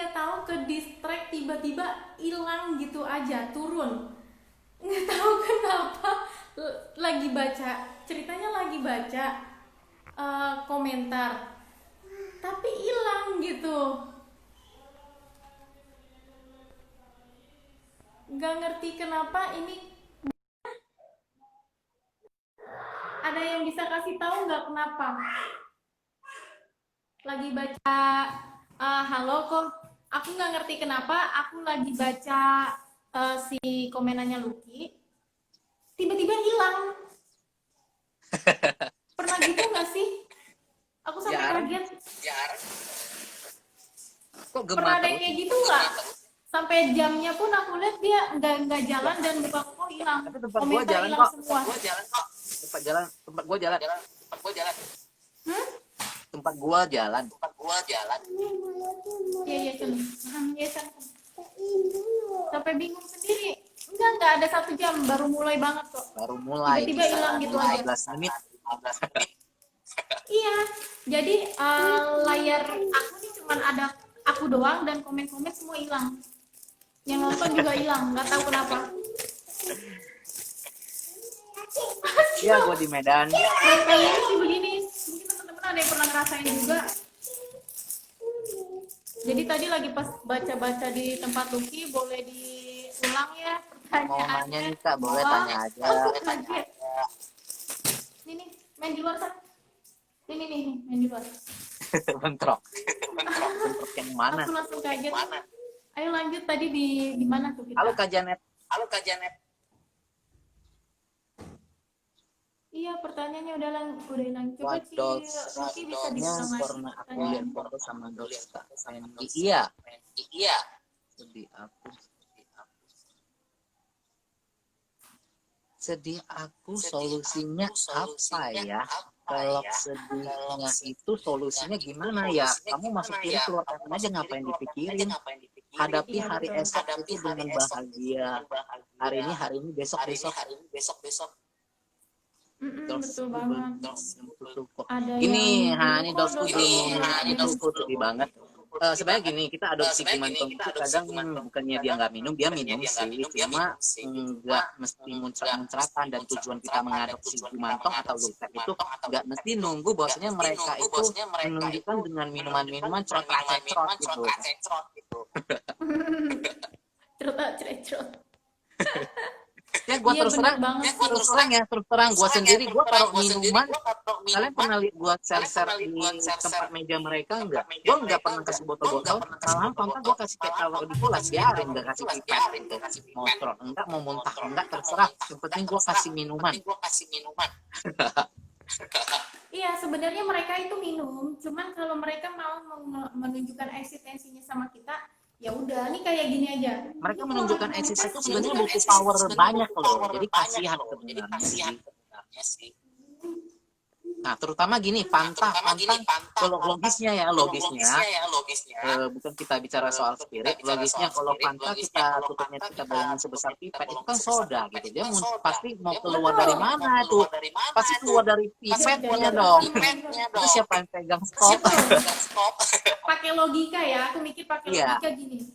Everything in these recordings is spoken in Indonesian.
nggak tahu ke distract tiba-tiba hilang gitu aja, turun. Nggak tahu kenapa. Lagi baca, ceritanya lagi baca komentar, tapi hilang gitu. Nggak ngerti kenapa ini. Ada yang bisa kasih tahu nggak kenapa? Lagi baca, halo kok. Aku nggak ngerti kenapa. Aku lagi baca si komenannya Lucky, tiba-tiba hilang. Pernah gitu nggak sih? Aku sampai Jarang, kaget. kok Pernah gemar ada yang terus. kayak gitu nggak? Sampai jamnya pun aku lihat dia nggak jalan dan buka kok hilang. Tapi tempat gua Komentar jalan hilang kok. semua. Tempat gua jalan. Hmm? Tempat gua jalan. Iya iya Cun. Iya Cun. Sampai bingung sendiri. Enggak ada 1 jam, baru mulai banget kok. Baru mulai Tiba-tiba bisa hilang gitu aja. 15 menit. Iya, jadi layar aku nih cuman ada aku doang dan komen-komen semua hilang. Yang nonton juga hilang, nggak tahu kenapa. Iya, gua di Medan. Nah, kali ini sih begini, mungkin teman-teman ada yang pernah ngerasain juga. Jadi tadi lagi pas baca-baca di tempat Lucky, boleh diulang ya Mau nanya pertanyaannya. nih Kak, boleh tanya aja. Aku kaget. Nih, main di luar kan? Nih, main di luar. Bentrok. Bentrok yang mana? Aku langsung kaget. Ayo lanjut, tadi di mana tuh kita? Halo Kak Janet. Iya, pertanyaannya udah hilang. Coba What si dolls? Lucky bisa diulang lagi Pernah aku lihat pertanyaannya. foto sama dolls Kak. Sandy. Iya. Sedih aku. Sedih aku solusinya apa ya? Kalau sedihnya itu solusinya gimana ya? Kamu masuk kiri keluar kanan aja, ngapain dipikirin? Hadapi Iya, hari betul. esok itu dengan bahagia. Hari ini besok. Betul Dolsku belum banget. menyentuh kok. Ada yang Ini, dulu ini kok dolsku dosen belum ada yang menyentuhku, sedih banget. Sebenarnya gini, kita adopsi Gimantong itu kadang bukannya dia nggak minum, dia minum sih, cuma nggak mesti muncrat-muncratan, dan tujuan kita mengadopsi Gimantong atau Lutep itu nggak mesti nunggu bahwasanya mereka itu menunjukkan dengan minuman-minuman cerot-cerot gitu. cerot. Ya gue Iya, bener banget sih. terus terang gue sendiri, gue taruh minuman. Kalian pernah lihat gue share di tempat meja mereka nggak? Gue nggak pernah kasih botol-botol, malahan Fanta gue kasih kayak kalau di kelas, biarin, nggak kasih pipet gitu. Mau trot enggak, mau muntah enggak, terserah, yang penting gue kasih minuman. Iya, sebenarnya mereka itu minum, cuman kalau mereka mau menunjukkan eksistensinya sama kita, ya udah, nih kayak gini aja. Mereka Ini kalau lagi menunjukkan minum eksistensi pas itu ya sebenarnya udah. butuh power banyak loh, jadi kasihan sebenarnya sih. Nah, terutama gini, Fanta kalau logisnya, bukan kita bicara soal spirit, logisnya kalau Fanta kita tutupnya, kita bayangin sebesar pipet, itu kan soda gitu. Dia pasti mau keluar dari Betul. mana tuh? Pasti keluar dari pipetnya dong. Itu siapa yang pegang stop? Betul. Pakai logika ya, aku mikir pakai Iya, logika gini.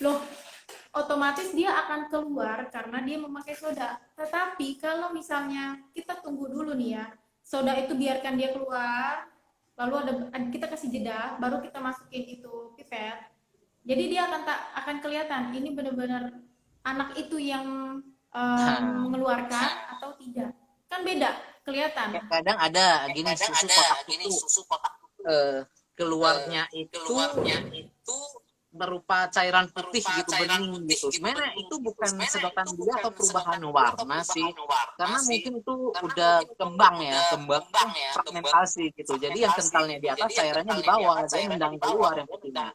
Loh, otomatis dia akan keluar karena dia memakai soda. Tetapi kalau misalnya kita tunggu dulu nih ya, soda itu biarkan dia keluar, lalu kita kasih jeda, baru kita masukin itu pipet. Jadi dia akan kelihatan ini benar-benar anak itu yang nah, mengeluarkan atau tidak. Kan beda, kelihatan. kadang ada gini, susu kotak itu keluarnya itu berupa cairan putih gitu, bening gitu. Sebenarnya itu bukan sedotan dia atau perubahan warna sih, karena mungkin itu udah kembang fragmentasi gitu. Jadi yang kentalnya di atas, cairannya di bawah, dia nendang keluar yang putihnya.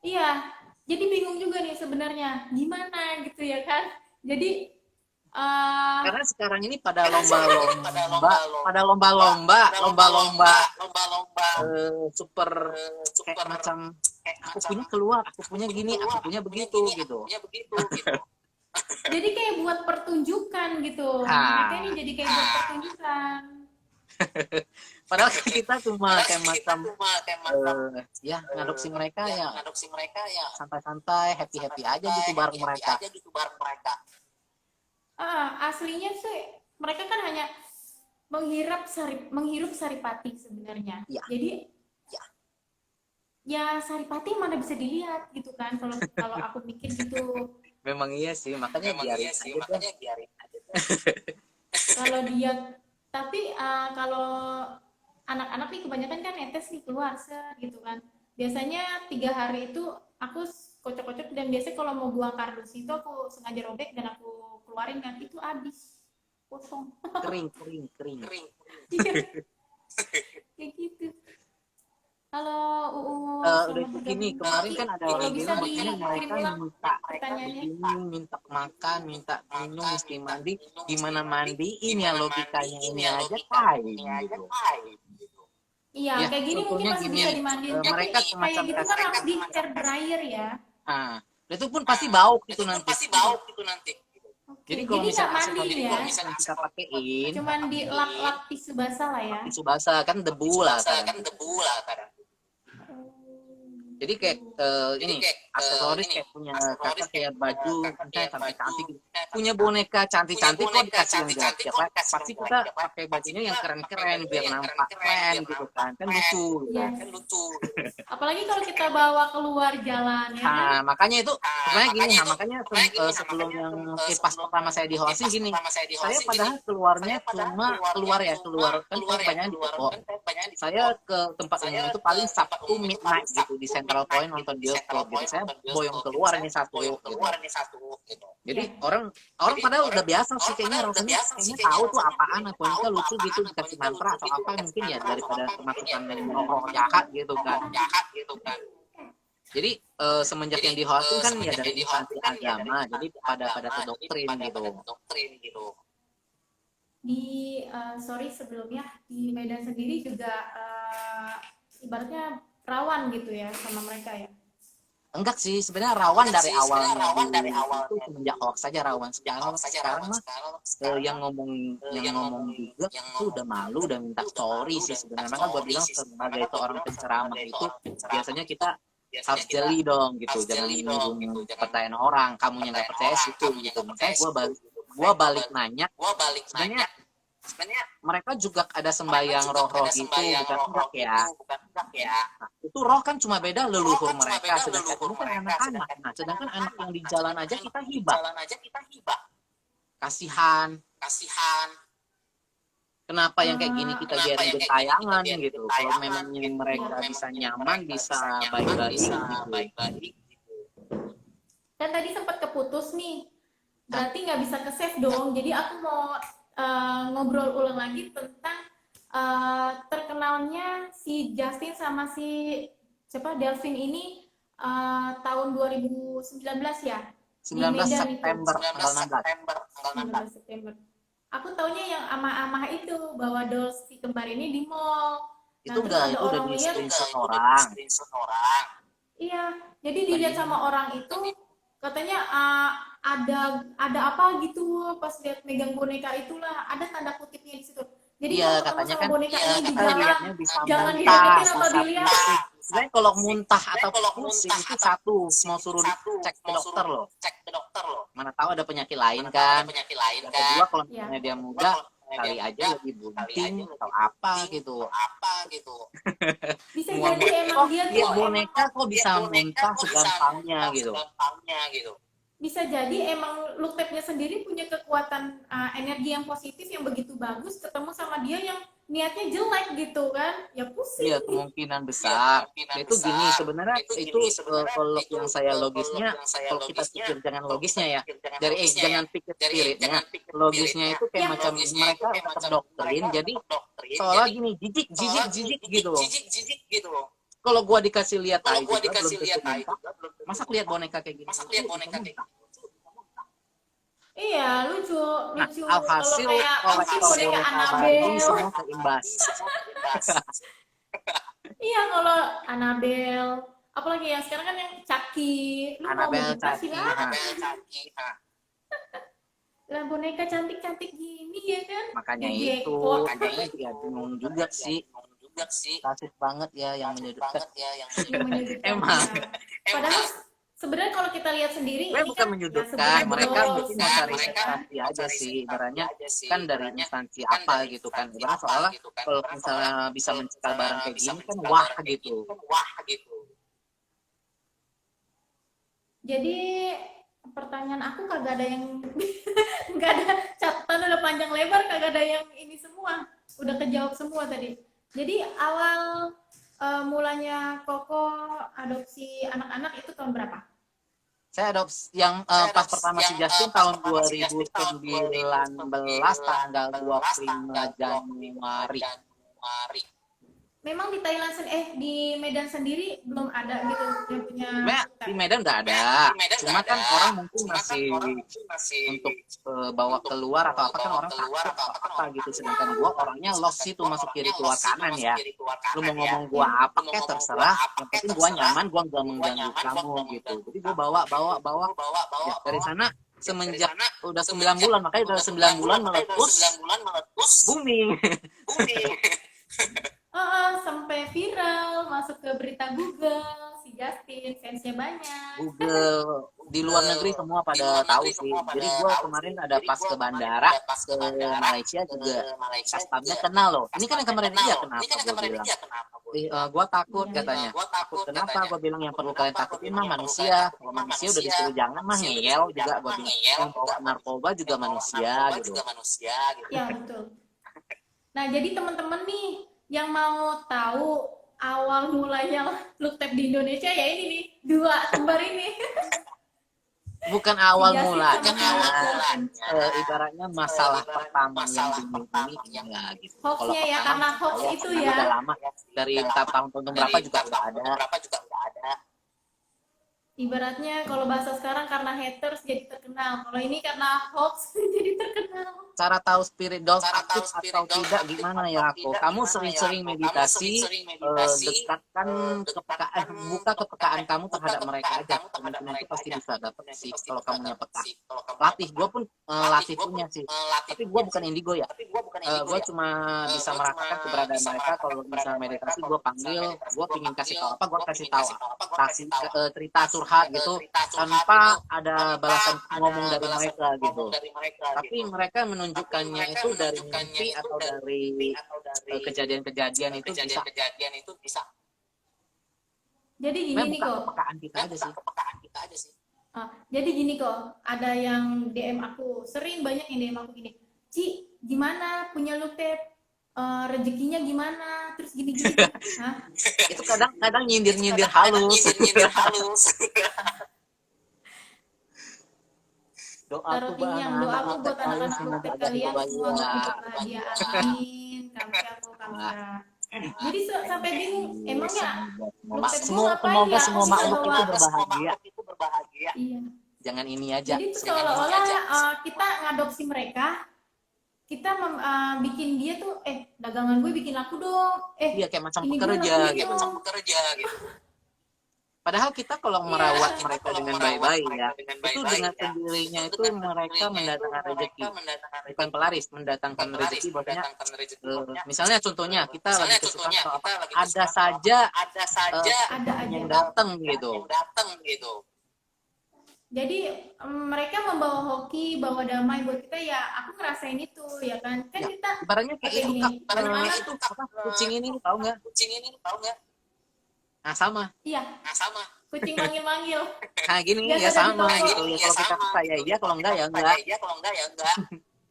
Iya, jadi bingung juga nih sebenarnya gimana gitu ya kan. Jadi eh Karena sekarang ini pada lomba-lomba super, kayak macam aku punya gini, aku punya begitu gitu. jadi kayak buat pertunjukan gitu. Mereka ini Nah, jadi kayak buat pertunjukan. Padahal kita cuma kayak macam ya ngadopsi mereka ya santai-santai, happy-happy aja gitu bareng mereka. Aslinya sih mereka kan hanya menghirup saripati sebenarnya. Iya. Jadi ya saripati mana bisa dilihat gitu kan, kalau aku mikir gitu. Memang iya sih, makanya biarin aja deh. Kalau dia tapi kalau anak-anak nih kebanyakan kan netes nih keluar gitu kan. Biasanya 3 hari itu aku kocok-kocok, dan biasanya kalau mau buang kardus itu aku sengaja robek dan aku keluarin kan, itu habis kosong. Kering. Iya, kayak gitu. Kalau Udah selamat gini, bergabung kemarin lagi, kan ada kalau orang bisa bilang katanya dikirim mereka ulang minta pertanyaannya. begini, minta makan, minta minum, mesti mandi. Gimana mandiin ya, logikanya ini aja tai gitu. Iya, Ya, kayak gini mungkin contohnya masih gini, bisa dimandiin, tapi mereka kayak semacam gitu kan harus di hair dryer ya. nah, itu pun pasti bau gitu nanti. Oke, Jadi kalau jadi nggak misalnya mandi aksesoris ya, yang kita pakein, cuman dilap-lap tisu basah lah ya. tisu basah kan debu lah kadang. Oh, Jadi kayak gitu. ini aksesoris kayak punya kakak kayak baju misalnya cantik-cantik gitu. Punya boneka cantik-cantik kok dikasih yang jelek ya Pak. Pasti kita pakai bajunya yang keren-keren biar nampak keren gitu kan. Kan lucu gitu. Iya. Apalagi kalau kita bawa keluar jalan ya kan. Nah, makanya itu sebenarnya gini, nah makanya sebelum yang pas pertama saya di hosting gini, saya padahal keluarnya cuma keluar kan saya kebanyakan di Depok. Saya ke tempat umum itu paling Sabtu midnight gitu di Central Point nonton bioskop gitu. Saya boyong keluar ini satu gitu. Jadi orang padahal udah biasa sih kayaknya rasanya kayaknya tahu tuh apaan boneka lucu gitu dikasih mantra atau apa mungkin ya daripada kemasukan roh-roh jahat gitu kan. Jadi semenjak yang di hosting kan ya dari instansi agama, jadi pada kedoktrin gitu. Di sorry sebelumnya, di Medan sendiri juga ibaratnya rawan gitu ya sama mereka ya. Enggak sih, sebenarnya rawan dari awalnya itu semenjak hoax saja rawan. Sekarang mah yang ngomong juga itu udah malu, udah minta story sih sebenarnya. Maka gue bilang sebagai seorang penceramah itu biasanya kita harus jeli dong gitu, jangan menyinggung kepercayaan orang. Kamunya nggak percaya situ gitu. Makanya gue balik nanya, sebenarnya mereka juga ada sembahyang roh-roh gitu, bukan enggak ya? Nah, itu roh kan cuma beda leluhur mereka, sedangkan ini kan anak-anak. Nah, sedangkan anak yang di jalan aja kita hibah. Kasihan. Kenapa yang kayak gini kita biarin gentayangan gitu? Kalau memang mereka bisa nyaman, bisa baik-baik gitu. Dan tadi sempat keputus nih, berarti nggak bisa ke save dong. Jadi aku mau ngobrol ulang lagi tentang terkenalnya si Justin sama si siapa Delvin ini tahun 2019 ya, 19 September itu. tanggal 16. 19 September. Aku taunya yang amah-amah itu bawa dolls si kembar ini di mall. Itu terus udah ada orang di lihat, screenshot orang. iya, jadi dilihat sama orang itu katanya ada apa gitu pas lihat megang boneka itulah, ada tanda kutipnya di situ. Jadi Iya, kalau ketemu katanya sama kan boneka ini di kita jalan, lihatnya bisa jangan muntah, dideketin atau bisa dilihat. pusing. Sebenarnya kalau muntah atau pusing itu satu, mau suruh cek ke dokter loh. Mana tahu ada penyakit lain kan. Yang kedua kalau misalnya dia muda, kali aja lagi bunting atau apa gitu. Bisa jadi emang dia Lihat tuh boneka kok bisa muntah segampangnya gitu. bisa jadi emang Luktepnya sendiri punya kekuatan energi yang positif yang begitu bagus, ketemu sama dia yang niatnya jelek gitu kan, ya pusing. Iya, kemungkinan besar. Itu gini, sebenarnya itu kalau yang saya logisnya, kalau kita pikir jangan logisnya ya, jangan pikir spiritnya. Logisnya itu kayak macam mereka terdoktrin, jadi seolah gini, jijik gitu loh. Kalau gua dikasih lihat aja juga belum tentu muntah. Masa lihat boneka kayak gini? Iya, lucu. Nah, alhasil Kalau kayak boneka Annabelle. semua keimbas. Iya, kalau Annabelle, apalagi yang sekarang kan yang Chucky. Lu mau Annabelle, begitu sih Chucky, lah. Lah boneka cantik-cantik gini ya kan, Makanya di itu, jackpot. makanya ya bingung juga sih. Klasik banget ya yang menyudutkan. Yang menyudutkan Emang, ya. Padahal sebenarnya kalau kita lihat sendiri gue ini bukan kan ya menyudutkan, sebenarnya mereka goals mungkin mau cari gitu kan. sensasi aja sih, ibaratnya kan dari instansi apa gitu kan, ibaratnya soalnya kalau misalnya bisa mencekal barang kayak gini kan wah gitu. Jadi pertanyaan aku kagak ada yang nggak ada catatan udah panjang lebar, kagak ada yang ini semua. Udah kejawab semua tadi. Jadi awal mulanya Koko adopsi anak-anak itu tahun berapa? Saya adopsi yang pas pertama si Justin tahun 2019 tanggal 25 Januari. Memang di Thailand di Medan sendiri belum ada gitu yang punya Sebenarnya di pet. Medan udah ada, cuma kan orang mungkin masih untuk bawa keluar atau apa kan orang takut atau apa gitu. Sedangkan gua orangnya lost sih tuh masuk kiri keluar kanan ya. Lu mau ngomong gua Ya. apa kayak terserah, yang penting gua nyaman, gua nggak mengganggu kamu gitu. Jadi gua bawa ya dari sana semenjak udah 9 bulan, makanya udah 9 bulan meletus booming. Sampai viral, masuk ke berita Google, si Justin, fansnya banyak. Google di luar negeri semua pada tahu sih. Jadi gue kemarin ada pas ke bandara ke Malaysia juga kastamnya kenal loh. Ini kan yang kemarin dia kenapa gue bilang. Gue takut Iya. katanya. Takut kenapa? Gue bilang yang perlu kalian takutin mah manusia. Kalau manusia udah disuruh jangan mah ngeyel juga gue bilang. Yang bawa narkoba juga manusia gitu. Ya, betul. Nah, jadi teman-teman nih yang mau tahu awal mulanya look tab di Indonesia ya ini nih, dua kembar ini. Bukan Si awal Justin mulanya, sama si Justin. ibaratnya masalah pertama yang bingung ini ya gitu. Kalau Hoaxnya ya, pertama karena hoax saya itu sebenarnya ya. udah lama dari entah tahun berapa juga udah ada. Ibaratnya kalau bahasa sekarang karena haters jadi terkenal. Kalau ini karena hoax jadi terkenal. Cara tahu spirit dog aktif atau tidak gimana ya aku? Kamu sering-sering meditasi, dekatkan kepekaan, buka kepekaan kamu terhadap mereka aja. Kemungkinan itu pasti bisa dapet sih kalau kamunya peka. Latih, gue pun latih punya sih. Tapi gue bukan indigo ya. Gue cuma bisa merasakan keberadaan mereka. Kalau misalnya meditasi, gue panggil, gue ingin kasih tahu apa, gue kasih tahu kasih cerita curhat gitu tanpa ada balasan ngomong dari mereka gitu. Tapi mereka menunjukkannya itu dari mimpi atau dari kejadian-kejadian itu bisa. Jadi gini Sebenarnya nih buka kok. kepekaan kita aja sih. Jadi gini kok, ada yang DM aku, sering banyak yang DM aku gini, Ci, gimana punya look tab? Rezekinya gimana? Terus gini-gini. Hah? Itu kadang-kadang nyindir-nyindir halus. Taruh Doaku ini yang bang, doaku anak buat kalian anak look semoga tab ada kalian semua kebahagiaan. kebahagiaan. Amin. Kamsa. Jadi sampai bingung, emangnya look tab gue ngapain Semoga ya? Aku semua bisa makhluk bawa. itu berbahagia. Iya. Jangan ini aja. Jadi itu seolah-olah kita ngadopsi mereka, kita bikin dia tuh, dagangan gue bikin aku dong, Iya kayak macam ini gue pekerja lakuin gitu. dong. Padahal kita kalau Iya. merawat mereka dengan baik-baik ya, itu dengan sendirinya itu mereka mendatangkan rezeki, bukan pelaris, mendatangkan rezeki. Bahwasanya, misalnya contohnya kita lagi kesukaan atau apa, ada saja Ada aja. yang datang gitu. Jadi mereka membawa hoki, bawa damai buat kita ya. Aku ngerasain itu ya kan. Kan Ya, kita ibaratnya kayak kayak itu gini. kak, Gimana itu apa kucing ini tahu nggak? Nah sama, Iya, kucing manggil-manggil. nah gini Biasa ya ada di sama toko. gitu ya. Kalau kita percaya iya, kalau enggak ya enggak.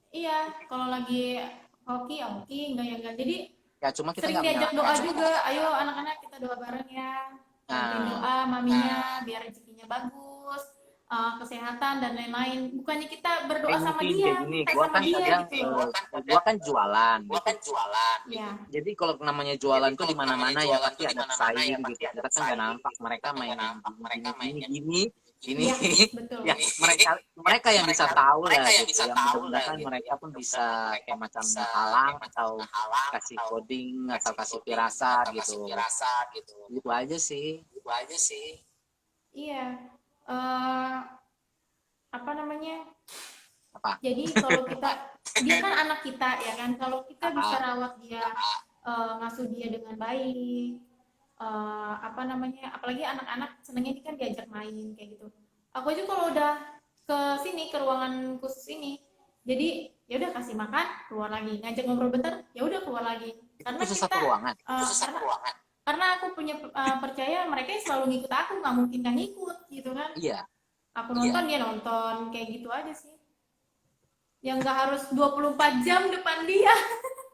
Iya, kalau lagi hoki ya hoki, enggak ya enggak. Jadi Ya cuma kita sering nggak diajak doa menyalahkan. juga. Ayo anak-anak kita doa bareng ya. Bantuin Nah, doa maminya biar rezekinya bagus, kesehatan dan lain-lain. Bukannya kita berdoa kayak sama mungkin dia, kayak gini, minta gua sama kan dia kadang gitu loh. gua kan jualan gitu. Iya. Jadi kalau namanya jualan tuh di mana-mana ya pasti ada pesaing gitu. Kita kan nggak nampak mereka main gini. Iya, betul. Ya mereka yang bisa tahu lah gitu. Yang mudah-mudahan mereka pun bisa kayak macam halang atau kasih coding atau kasih firasat gitu. Gitu aja sih. Iya. Eh, apa namanya? Apa? Jadi kalau dia kan anak kita ya kan, kalau kita bisa rawat dia, ngasuh dia dengan baik, apa namanya, apalagi anak-anak senengnya ini kan diajak main kayak gitu. Aku aja kalau udah ke sini, ke ruangan khusus ini, jadi ya udah kasih makan, keluar lagi, ngajak ngobrol bentar, ya udah keluar lagi. Itu Karena khusus satu kita, ruangan. karena aku punya percaya mereka selalu ngikut aku, nggak mungkin nggak ngikut gitu kan. Iya. Aku nonton, dia nonton, kayak gitu aja sih. Yang nggak harus 24 jam depan dia.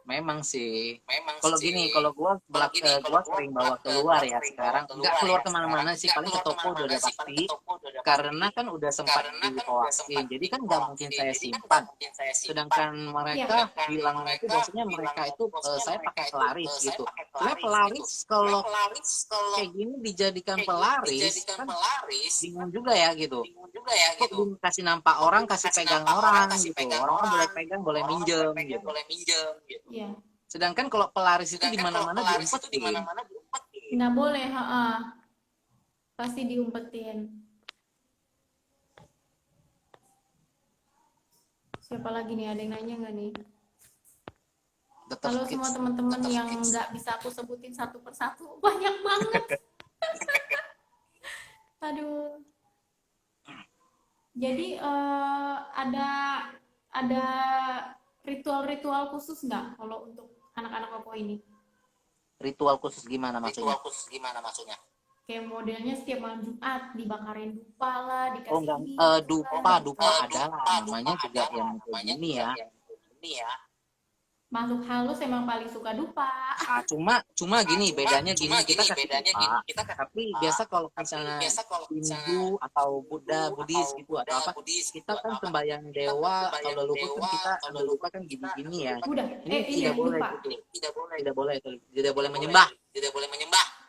Memang sih. Kalau gini, kalau gua sering bawa keluar ya sekarang. Nggak keluar kemana-mana sih, paling ke toko udah pasti. Karena kan udah sempat dibawain, jadi kan nggak mungkin saya simpan. Sedangkan mereka bilangnya itu bahwasanya mereka itu saya pakai pelaris gitu. Sebenarnya pelaris kalau kayak gini dijadikan pelaris kan bingung juga ya gitu. Kok dikasih nampak orang, kasih pegang orang gitu. Orang kan boleh pegang, boleh minjem gitu. Iya. Sedangkan kalau pelaris itu di mana-mana diumpetin. Nggak boleh, pasti diumpetin. Siapa lagi nih, ada yang nanya nggak nih? Dr. Halo Kids. semua teman-teman yang nggak bisa aku sebutin satu persatu, banyak banget. Aduh. Jadi ada ritual-ritual khusus nggak kalau untuk anak-anak koko ini? Ritual khusus gimana maksudnya? Kayak modelnya setiap malam Jumat dibakarin dupa lah, Oh dikasih enggak, ini, dupa adalah namanya juga yang kayak gini ya. makhluk halus emang paling suka dupa. Cuma gini, bedanya gini, kita kasih dupa. Tapi biasa kalau misalnya Hindu atau Buddha, Buddhis gitu atau apa, kita kan sembahyang dewa atau leluhur kan kita ambil dupa kan gini-gini ya. Udah, Ini ini tidak boleh dupa. gitu. Tidak boleh menyembah.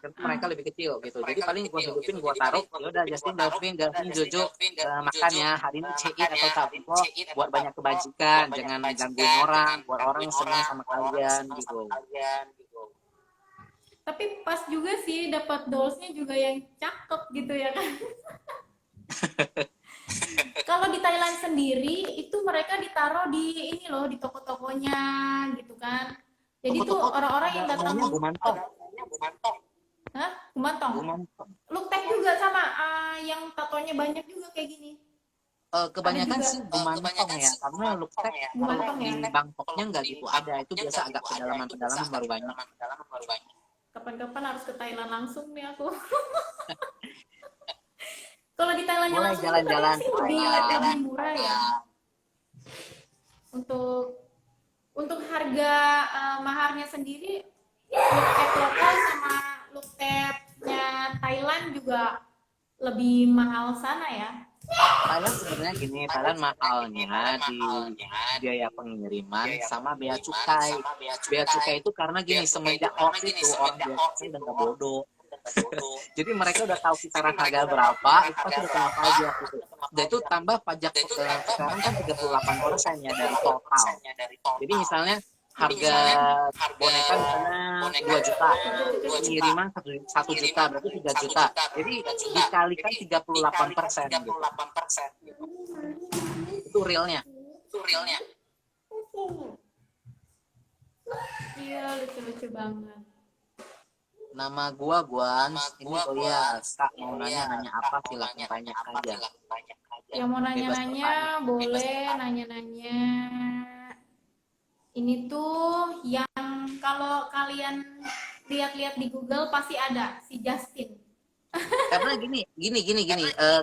Karena mereka lebih kecil gitu. Jadi paling gua hidupin, gua taruh, ya udah Justin, Delvin, Jojo makan ya. Hari ini cheat atau tabiko buat banyak kebajikan, jangan gangguin orang, buat orang senang sama kalian gitu. Tapi pas juga sih dapat dollsnya juga yang cakep gitu ya kan. Kalau di Thailand sendiri itu mereka ditaruh di ini loh, di toko-tokonya gitu kan. Jadi tuh Toko-toko orang-orang yang datang, namanya Gumantong. hah? Gumantong. Gumantong. Look tag juga sama, yang tatonya banyak juga kayak gini. Kebanyakan Ada juga. sih Gumantong ya, karena Luktek kalau Gumantong di ya. Bangkoknya nggak gitu ada, itu biasa agak pedalaman baru banyak. Kapan-kapan harus ke Thailand langsung nih aku. Kalau di Thailandnya Mulai langsung itu jalan-jalan. sih lebih murah ya. Untuk harga maharnya sendiri, look tag lokal sama look tagnya Thailand juga lebih mahal sana ya. Thailand sebenarnya gini, Thailand mahalnya di biaya pengiriman sama bea cukai. Bea cukai itu karena gini, semenjak hoax itu orang bea cukai udah nggak bodoh. Jadi mereka udah tahu kisaran harga berapa, itu pasti udah kena pajak gitu. Dan itu tambah pajak sekarang kan 38% ya dari total. Jadi misalnya harga boneka misalnya 2 juta, pengiriman 1 juta, berarti 3 juta. Jadi dikalikan 38% gitu. Itu realnya. Iya, lucu-lucu banget. Nama gua Guan, ini Elias. Kak mau nanya apa silakan tanya aja. Yang mau nanya-nanya boleh nanya-nanya. Ini tuh yang kalau kalian lihat-lihat di Google pasti ada si Justin. Karena gini.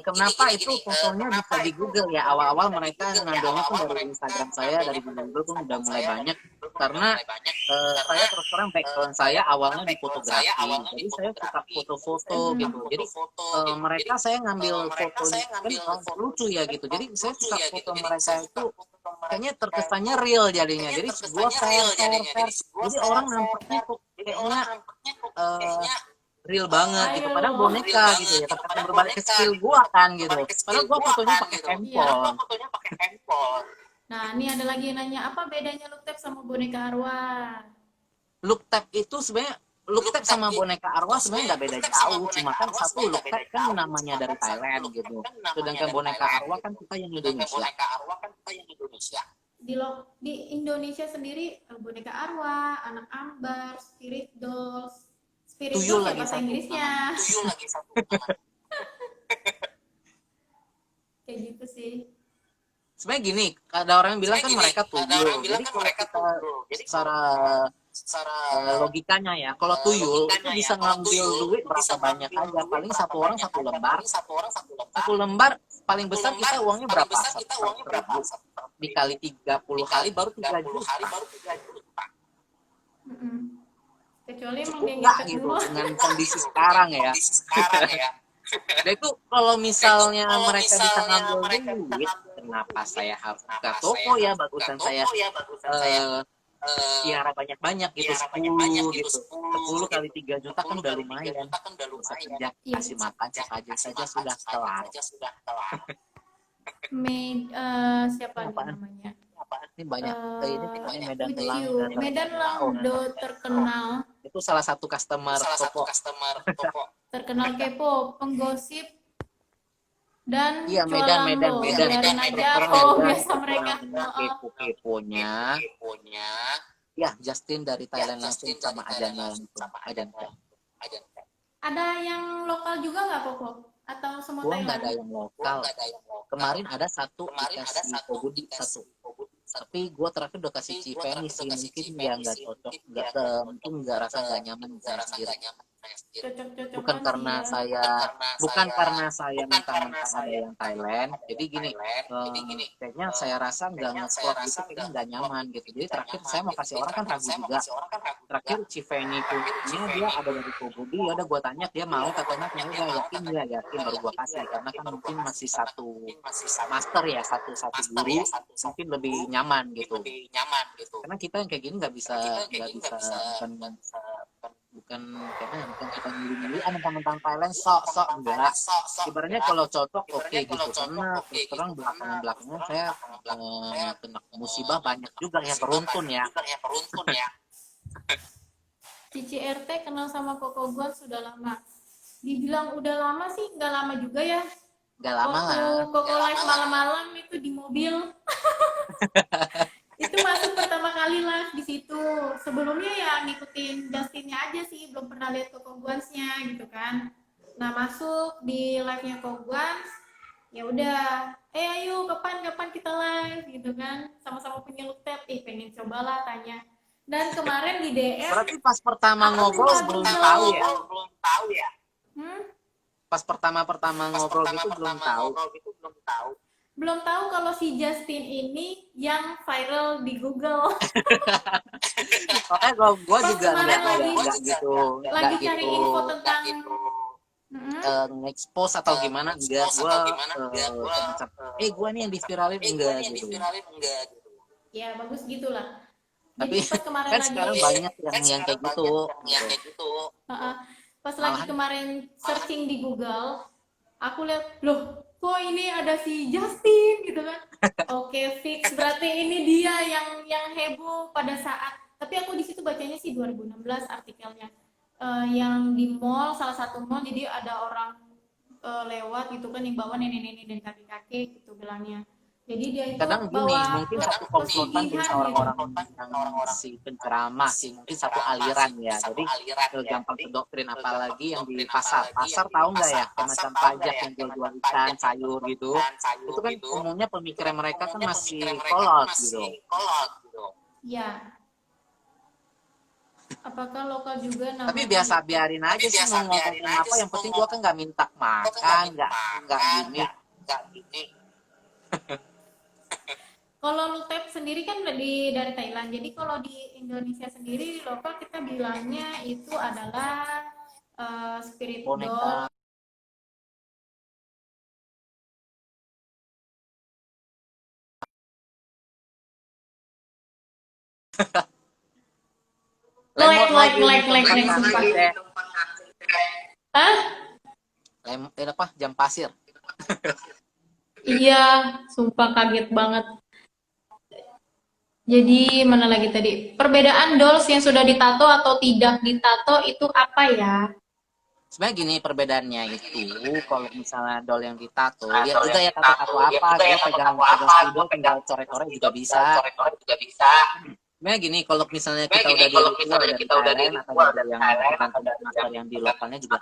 Kenapa itu fotonya bisa di Google ya? Awal-awal mereka ngambilnya pun dari Instagram saya, dari Google pun udah mulai banyak. Karena saya terus terang background saya awalnya di fotografi, jadi saya suka foto-foto gitu. Jadi mereka saya ngambil fotonya kan lucu ya gitu. Jadi saya suka foto mereka itu kayaknya terkesannya real jadinya. Jadi gua share. Jadi orang nampaknya kok kayaknya real banget gitu, padahal boneka gitu ya, terkesan berbalik ke skill gua kan gitu, padahal gua fotonya pakai handphone. Nah, ini ada lagi yang nanya, apa bedanya look tag sama boneka arwah? Look tag itu sebenarnya look type sama boneka arwah sebenarnya nggak beda jauh, cuma kan satu look type kan namanya dari Thailand gitu, sedangkan boneka arwah kan kita yang Indonesia. Di Indonesia sendiri boneka arwah, anak ambar, spirit dolls. Spirit Tuyul dolls ya lagi bahasa satu Inggrisnya. namanya. Kayak gitu sih. Sebenarnya gini, ada orang yang bilang kan mereka tuyul. Jadi kalau kita secara logikanya ya, kalau tuyul itu bisa ngambil duit berapa banyak aja, paling satu orang satu lembar. Satu lembar paling besar kita uangnya berapa? 100.000 dikali 30 kali baru 3 juta. Kecuali emang Cukup dia nggak ngepet gitu dulu. dengan kondisi sekarang ya. Dan itu kalau misalnya mereka bisa ngambil duit, kenapa saya harus buka toko ya? Bagusan saya piara banyak-banyak gitu, 10 gitu. 10 kali 3 juta kan udah lumayan. Bisa kerja, kasih makan saja sudah kelar. Siapa nih Apaan? namanya? Ini banyak, ini namanya Medan Elang. Medan Elang terkenal. Itu salah satu customer toko. Terkenal kepo, penggosip dan Iya, jual Medan. lambo. Biarin aja biasa mereka. Kepo-keponya. Ya, Justin dari Thailand langsung sama Ajan langsung. Ada yang lokal juga nggak Koko? Atau semua Gua nggak Thailand? ada yang lokal. Kemarin ada satu dikasih Kobudi satu. Tapi gue terakhir udah kasih Civeni sih, mungkin ya nggak cocok, mungkin nggak rasa nggak nyaman saya sendiri. Bukan karena saya mentang-mentang ada yang Thailand, jadi gini, kayaknya saya rasa nggak ngeklop gitu, kayaknya nggak nyaman gitu. Jadi terakhir saya mau kasih orang kan ragu juga. Terakhir Civeni punya dia ada dari Kobudi, ya udah gue tanya dia mau, katanya saya yakin baru gue kasih, karena kan mungkin masih satu master ya, satu guru, mungkin lebih nyaman gitu. Karena kita yang kayak gini nggak bisa bukan kita milih-milih mentang-mentang Thailand sok enggak. Ibaratnya kalau cocok oke gitu, karena terus terang belakangan saya kena musibah banyak juga ya, beruntun ya. Cici RT kenal sama Koko Guan sudah lama. Dibilang udah lama sih, nggak lama juga ya. Nggak lama Waktu lah. Koko live malam-malam itu di mobil. Itu masuk pertama kali live di situ. Sebelumnya ya ngikutin Justinnya aja sih, belum pernah lihat Koko Guans-nya gitu kan. Nah masuk di live-nya Koko Guans, ya udah, ayo kapan kita live gitu kan, sama-sama punya look tab, pengen cobalah tanya. Dan kemarin di DM. Berarti pas pertama ngobrol belum tahu ya? Pas pertama ngobrol gitu belum tahu. Belum tahu kalau si Justin ini yang viral di Google. Makanya kalau gue juga nggak gitu, lagi cari info tentang nge-expose atau gimana, enggak. Gue nih yang diviralin enggak gitu. Ya bagus gitulah. Tapi jadi pas kemarin kan lagi sekarang banyak yang kayak gitu. Pas lagi kemarin searching di Google, aku lihat loh kok ini ada si Justin gitu kan. Oke, fix berarti ini dia yang heboh pada saat, tapi aku di situ bacanya sih 2016 artikelnya. Yang di mall, salah satu mall, jadi ada orang lewat gitu kan yang bawa nenek-nenek dan kakek-kakek gitu bilangnya. Jadi dia itu kadang gini, bawa mungkin satu komplotan dari orang-orang yang si penceramah sih, mungkin satu aliran ya. Jadi gampang terdoktrin, apalagi yang di pasar tahu nggak ya, kayak macam pajak yang jual ikan, sayur gitu. Itu kan umumnya pemikiran mereka kan masih kolot gitu. Ya. Apakah lokal juga namanya? Tapi biasa biarin aja sih mau ngomongin apa, yang penting gua kan nggak minta makan, nggak gini. Kalau Lutep sendiri kan dari Thailand, jadi kalau di Indonesia sendiri di lokal kita bilangnya itu adalah spirit doll. Like. Hah? Apa? Jam pasir. Iya, sumpah kaget banget. Jadi mana lagi tadi? Perbedaan dolls yang sudah ditato atau tidak ditato itu apa ya? Sebenarnya gini perbedaannya itu, kalau misalnya doll yang ditato, lihat juga ya tato-tato apa, gue pegang spidol tinggal coret-coret juga bisa. Sebenarnya gini, kalau misalnya kita udah di luar dari Thailand atau dari yang tergantung master yang di lokalnya juga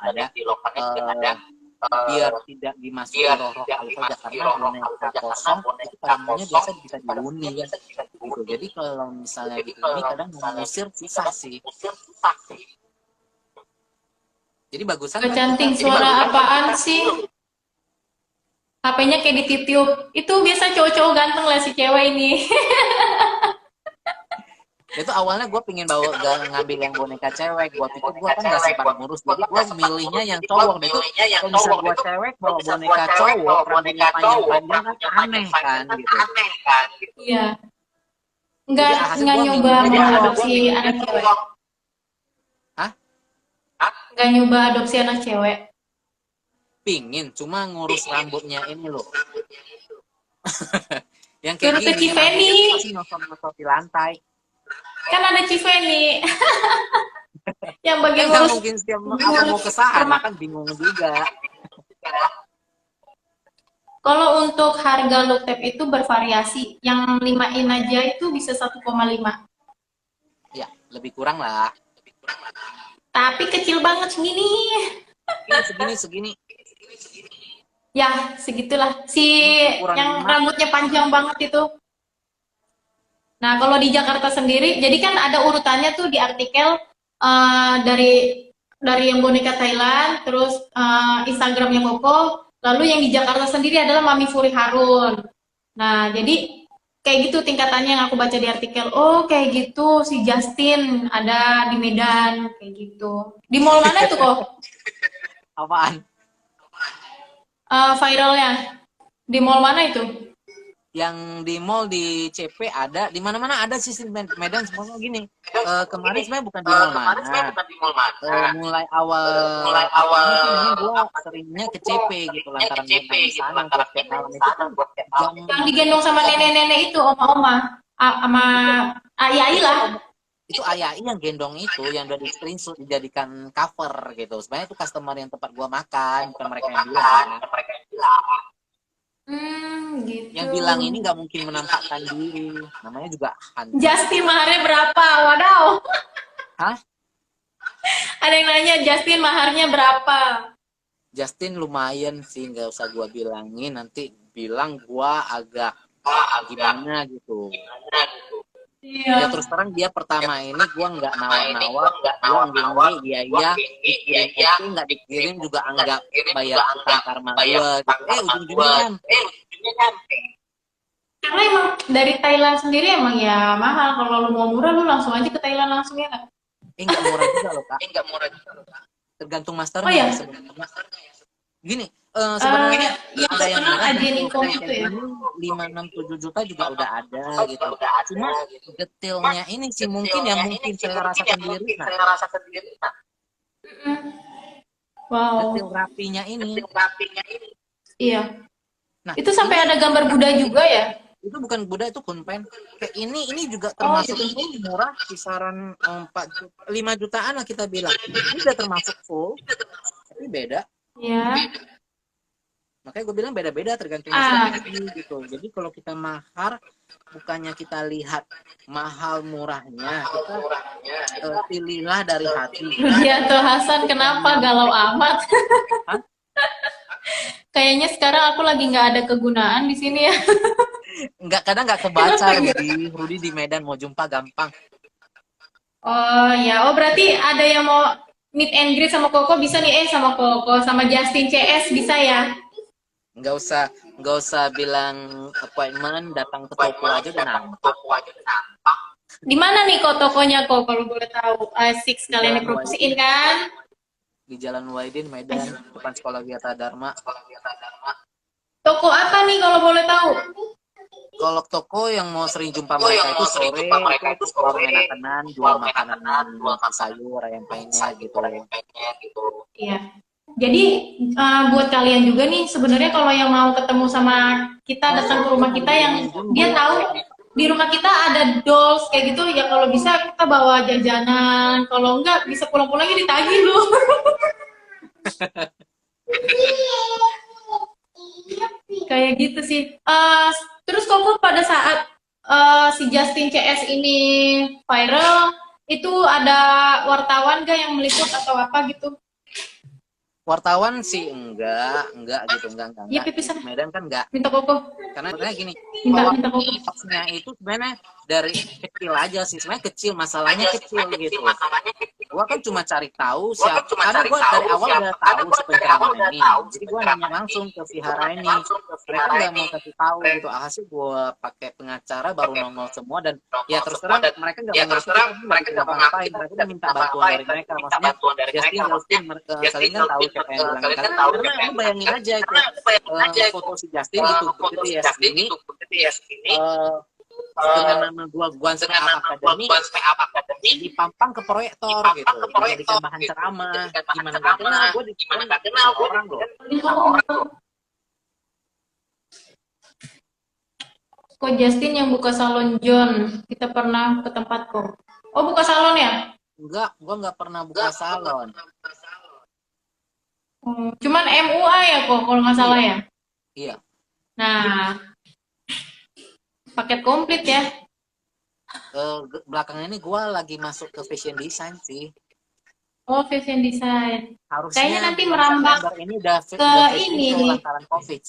ada, biar tidak dimasukin roh-roh halus saja karena boneka kosong itu pada biasa bisa dihuni gitu. Jadi kalau misalnya dihuni kadang mengusir susah sih. Jadi bagusan Kecanting, suara apaan sih? HP-nya kayak dititiup. Itu biasa cowok-cowok ganteng lah si cewek ini. itu awalnya gue pingin bawa ngambil yang boneka cewek, gue pikir gue kan gak sempat ngurus, jadi gue milihnya yang cowok. Itu kalau misalnya gue cewek bawa boneka cowok rambutnya panjang-panjang kan aneh kan gitu. Iya. Jadi Nggak hasil gua nyoba milih mau aja. adopsi anak cewek. Hah? Nggak nyoba adopsi anak cewek. Pingin cuma ngurus rambutnya ini loh. Yang kayak Turun ke gini Civeni. masih nosot-nosot di lantai. Kan ada Civeni. Yang bagi Kan nggak ngurus mungkin setiap aku mau ke sana kan bingung juga. Kalau untuk harga look tape itu bervariasi. Yang 5 in aja itu bisa 1,5. Ya lebih kurang lah. Tapi kecil banget segini. Ini segini. Ya, segitulah. Si Ukuran yang 5. rambutnya panjang banget itu. Nah, kalau di Jakarta sendiri, jadi kan ada urutannya tuh di artikel dari yang boneka Thailand, terus Instagramnya Koko, lalu yang di Jakarta sendiri adalah Mami Furi Harun. Nah, jadi kayak gitu tingkatannya yang aku baca di artikel. Oh, kayak gitu si Justin ada di Medan, kayak gitu. Di mall mana itu kok? Apaan? Viralnya di mall mana itu? Yang di mall di CP ada, di mana-mana ada sih Medan semuanya gini. Kemarin sebenarnya bukan di mall mana. Mulai awal gue seringnya ke CP gitu lantaran di sana buat tiap malam itu kan jam Yang digendong sama nenek-nenek itu, oma-oma, sama ayah lah. itu ayah yang gendong itu yang udah di screenshot dijadikan cover gitu. Sebenarnya itu customer yang tempat gua makan, bukan mereka yang bilang. Gitu. Yang bilang ini nggak mungkin menampakkan diri. Namanya juga hantu. Justin maharnya berapa? Wadaw. Hah? Ada yang nanya Justin maharnya berapa? Justin lumayan sih, nggak usah gua bilangin. Nanti bilang gua agak gimana gitu. Iya. Ya terus terang dia pertama ini gua nggak nawar-nawar, gua nggak dia dikirim itu nggak dikirim juga anggap bayar utang karma gua gitu. Ujung-ujungnya Karena emang dari Thailand sendiri emang ya mahal. Kalau lu mau murah lu langsung aja ke Thailand langsung ya nggak? nggak murah juga loh kak. Tergantung masternya. Oh ya. Gini, sebenarnya yang ada yang murah aja Nikom itu ya. 5, 6, 7 juta juga udah ada gitu. Cuma detailnya ini sih mungkin saya rasakan sendiri. Wow. Detail rapinya ini. Iya. Nah, itu sampai ada gambar Buddha juga ya? Itu bukan Buddha, itu kunpen. Kayak ini juga termasuk murah, kisaran 5 jutaan lah kita bilang. Ini udah termasuk full, tapi beda. Ya. Makanya gue bilang beda-beda tergantung gitu. Jadi kalau kita mahar, bukannya kita lihat mahal murahnya, kita pilihlah dari hati. Rudianto Hasan, kenapa galau amat? Kayaknya sekarang aku lagi nggak ada kegunaan di sini ya. Kadang nggak kebaca Rudi di Medan mau jumpa gampang. Oh ya, berarti ada yang mau meet and greet sama Koko bisa nih sama Koko sama Justin CS bisa ya? Nggak usah bilang appointment, datang ke toko aja udah nampak. Di mana nih kok tokonya kok kalau boleh tahu? Asik sekalian dipromosiin kan? Di Jalan Wahidin Medan, depan Sekolah Wiata Dharma. Toko apa nih kalau boleh tahu? Kalau toko yang mau sering jumpa mereka itu sore enak-enak, jual makanan, sayur, ayam penyet gitu. Iya. Jadi buat kalian juga nih sebenarnya kalau yang mau ketemu sama kita datang ke rumah kita yang dia tahu di rumah kita ada dolls kayak gitu ya, kalau bisa kita bawa jajanan, kalau enggak bisa pulang-pulangnya ditagih lu. Kayak gitu sih. Terus kok pada saat si Justin CS ini viral, itu ada wartawan gak yang meliput atau apa gitu? Wartawan sih enggak gitu, enggak. Iya, pipi sana. Medan kan enggak. Minta koko. Karena sebenarnya gini, Minta koko. hoaxnya itu sebenarnya dari kecil aja sih, sebenarnya kecil, masalahnya kecil gitu. Gua kan cuma cari tahu siapa, karena gua dari awal udah tahu si penceramah ini, jadi gua nanya langsung ke Vihara ini, mereka nggak mau kasih tahu gitu. Alhasil gua pakai pengacara baru nongol semua, dan ya terus terang mereka nggak mau ngasih, mereka nggak mau ngapain, mereka udah minta bantuan dari mereka, maksudnya Justin mereka kalian kan tahu siapa yang bilang, karena lu bayangin aja itu foto si Justin gitu gede ya segini, dengan nama gua Guans Make Up Academy dipampang ke proyektor gitu, dijadikan bahan ceramah, gimana gak kenal, gua orang loh. Kok Justin yang buka salon John, kita pernah ke tempat kok. Oh, buka salon ya? Enggak, gua nggak pernah buka salon. Cuman MUA ya kok, kalau nggak salah ya? Iya. Nah, paket komplit ya? Belakangan ini gua lagi masuk ke fashion design sih. Oh, fashion design. Harusnya Kayaknya nanti merambah ini udah ke ini nih. lantaran COVID.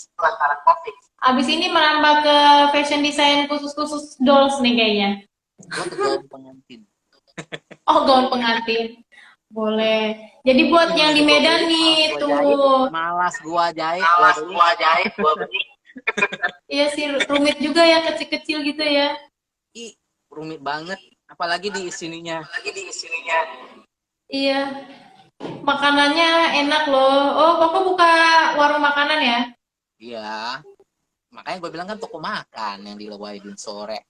Abis ini merambah ke fashion design khusus dolls nih kayaknya. Gua ke gaun pengantin. Oh, gaun pengantin. Boleh. Jadi buat yang di Medan nih tuh. Malas gua jahit, gua beli. Iya sih, rumit juga ya, kecil-kecil gitu ya. Ih, rumit banget, apalagi di sininya. Iya. Makanannya enak loh. Oh, Koko buka warung makanan ya? Iya. Makanya gue bilang kan toko makan yang di Lewaidin sore.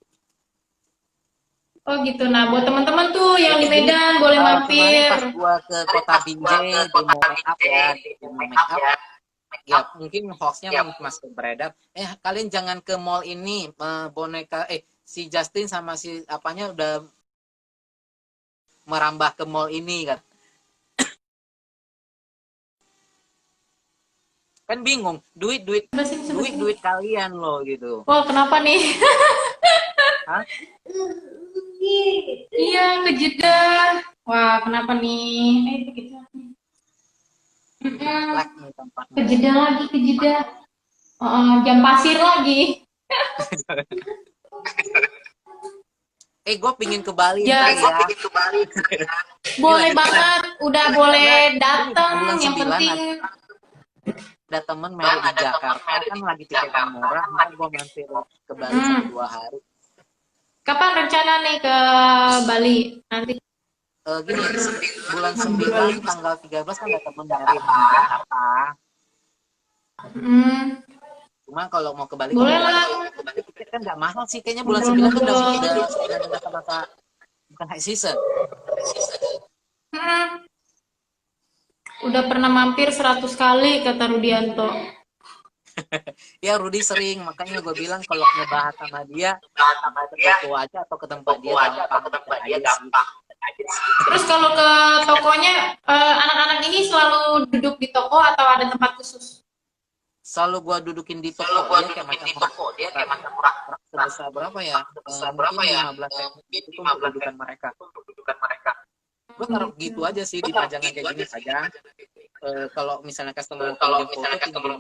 Oh gitu. Nah, buat teman-teman tuh yang di Medan boleh mampir. Pas gue ke kota Binjai, demo make up ya mungkin hoaxnya masih beredar. Kalian jangan ke mall ini, boneka si Justin sama si apanya udah merambah ke mall ini kan. Kan bingung, duit kalian loh gitu. Wah, kenapa nih? Hah? Iya, kejedar. Wah, kenapa nih? Kejedar lagi. Jam pasir lagi. Gue pingin ke Bali ya. Boleh banget, udah boleh datang. Yang penting ada temen main di Jakarta kan lagi tiketnya murah, ntar gue mampir ke Bali 1-2 hari. Kapan rencana nih ke Bali nanti? Gini, bulan 9 tanggal 13 kan ada temen dari Jakarta. Cuma kalau mau ke Bali boleh lah. Tiket kan nggak mahal sih, kayaknya bulan 9 tuh udah masa bukan high season. Udah pernah mampir 100 kali kata Rudianto. Ya Rudi sering, makanya gue bilang kalau ngebahas sama dia ke toko aja atau ke tempat dia gampang. Terus kalau ke tokonya, anak-anak ini selalu duduk di toko atau ada tempat khusus? Selalu gue dudukin di toko, dia kayak macam rak sebesar berapa ya? Mungkin 15 itu untuk dudukan mereka. Gue taruh gitu aja sih di pajangan kayak gini saja. Kalau misalnya customer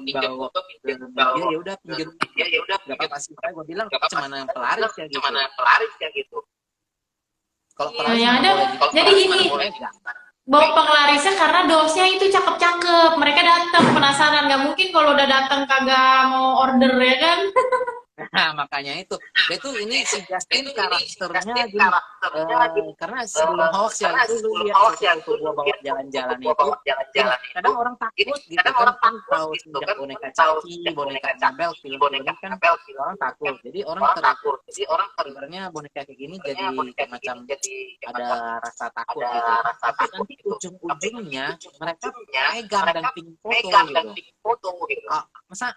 pinjam foto pinjam bawa ya udah pinjam nggak apa-apa sih. Gue bilang cuma pelaris ya gitu. Kalau pelaris yang ada jadi gini, bawa penglarisnya karena dosnya itu cakep-cakep, mereka datang penasaran, nggak mungkin kalau udah datang kagak mau order ya kan. Nah, makanya itu. Ini si Justin karakternya gini. Karena sebelum hoax ya itu lu lihat itu gua bawa jalan-jalan itu. Kadang orang takut gitu kan tahu sejak boneka Caki, boneka Annabelle, film-film kan orang takut. Jadi orang takut. Sebenarnya boneka kayak gini jadi macam ada rasa takut gitu. Tapi nanti ujung-ujungnya mereka pegang dan pingin foto gitu. Masa